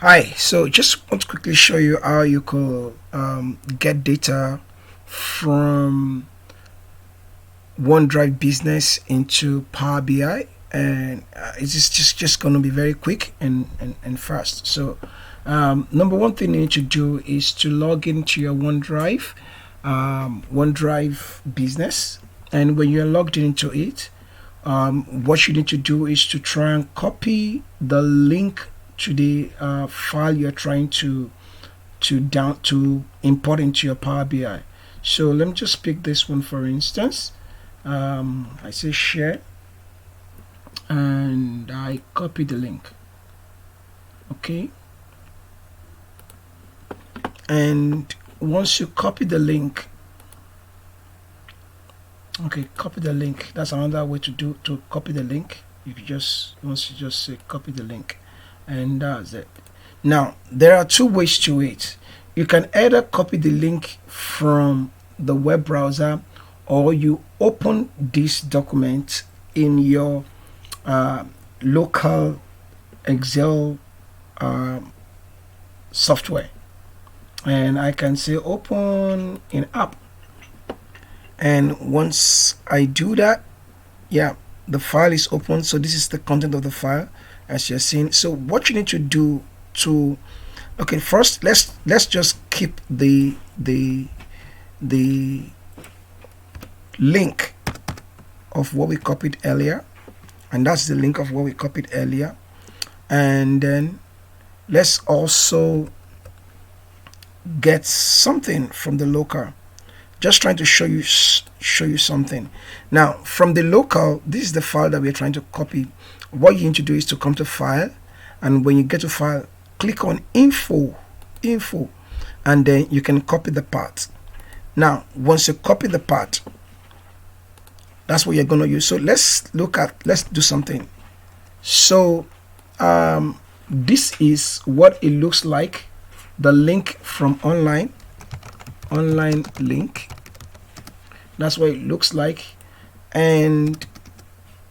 Hi, so just want to quickly show you how you could get data from OneDrive Business into Power BI, and it's just going to be very quick and fast. So number one thing you need to do is to log into your OneDrive Business, and when you're logged into it, what you need to do is to try and copy the link to the file you're trying to import into your Power BI. So let me just pick this one for instance. I say share and I copy the link. Okay, and once you copy the link, copy the link. That's another way to copy the link. You just say copy the link, and that's it. Now there are two ways to it. You can either copy the link from the web browser, or you open this document in your local Excel software, and I can say open in app, and once I do that, yeah, the file is open. So this is the content of the file as you're seeing. So what you need to do to first let's just keep the link of what we copied earlier, and that's the link of what we copied earlier. And then let's also get something from the local. Just trying to show you something. Now from the local, this is the file that we're trying to copy. What you need to do is to come to file, and when you get to file, click on info, and then you can copy the part. Now once you copy the part, that's what you're going to use. So let's do something. So this is what it looks like, the link from online link. That's what it looks like. And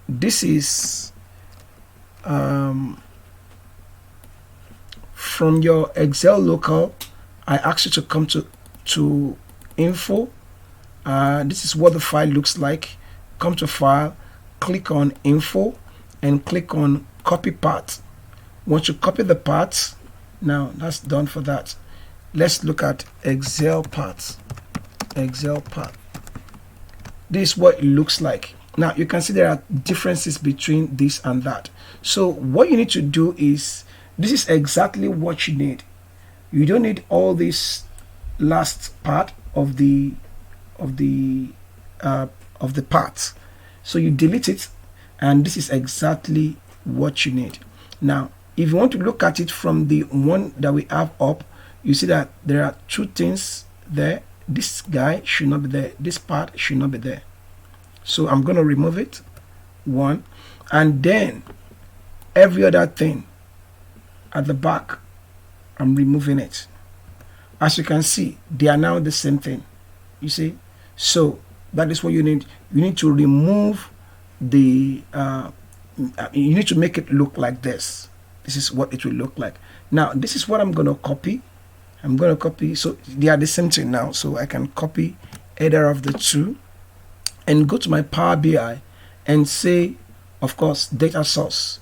this is from your Excel local. I asked you to come to info. This is what the file looks like. Come to file, click on info, and click on copy part. Once you copy the parts, now that's done for that. Let's look at Excel part. This is what it looks like. Now you can see there are differences between this and that. So what you need to do is, this is exactly what you need. You don't need all this last part of the parts. So you delete it, and this is exactly what you need. Now if you want to look at it from the one that we have up, you see that there are two things there. This guy should not be there, this part should not be there. So I'm going to remove it, one, and then every other thing at the back, I'm removing it. As you can see, they are now the same thing, you see. So that is what you need. You need to remove the you need to make it look like this. This is what it will look like. Now this is what I'm going to copy. So they are the same thing now. So I can copy either of the two and go to my Power BI and say, of course, data source.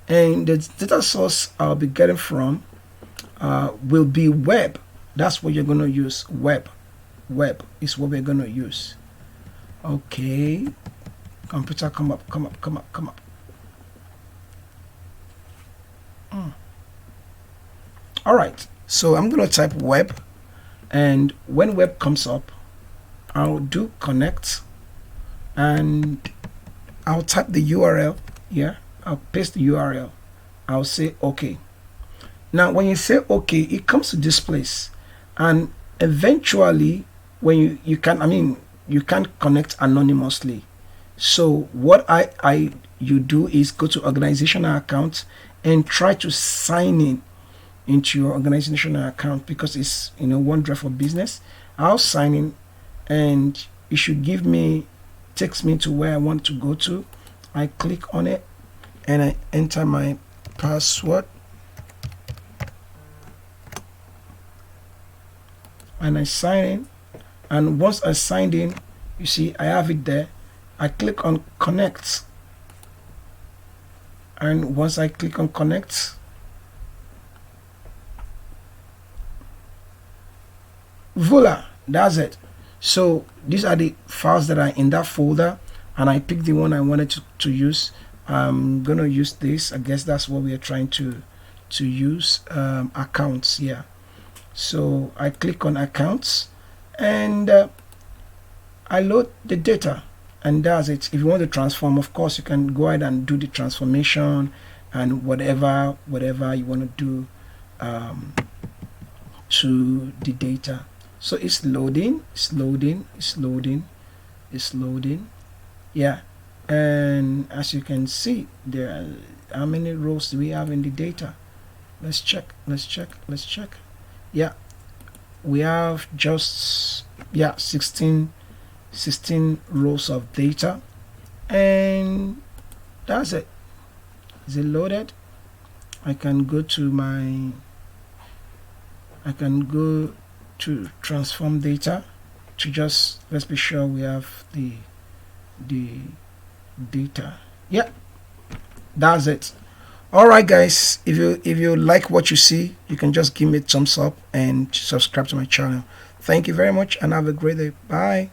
And the data source I'll be getting from will be web. That's what you're going to use. Web is what we're going to use. Okay, computer, come up. All right, so I'm going to type web, and when web comes up, I'll do connect, and I'll type the URL here. I'll paste the URL. I'll say okay. Now when you say okay, it comes to this place, and eventually when you can connect anonymously. So what you do is go to organizational account and try to sign in into your organizational account, because it's OneDrive for Business. I'll sign in, and it should takes me to where I want to go to. I click on it and I enter my password. and I sign in. And once I signed in, you see I have it there. I click on connect, and once I click on connect, voila, that's it. So these are the files that are in that folder, and I picked the one I wanted to use. I'm gonna use this. I guess that's what we are trying to use. Accounts, yeah. So I click on accounts, and I load the data, and that's it. If you want to transform, of course you can go ahead and do the transformation and whatever you want to do to the data. So it's loading, yeah. And as you can see, there are, how many rows do we have in the data? Let's check. Yeah, we have just 16 rows of data, and that's it. Is it loaded? I can go to transform data to just, let's be sure we have the data. Yeah, that's it. All right guys, if you like what you see, you can just give me a thumbs up and subscribe to my channel. Thank you very much and have a great day. Bye.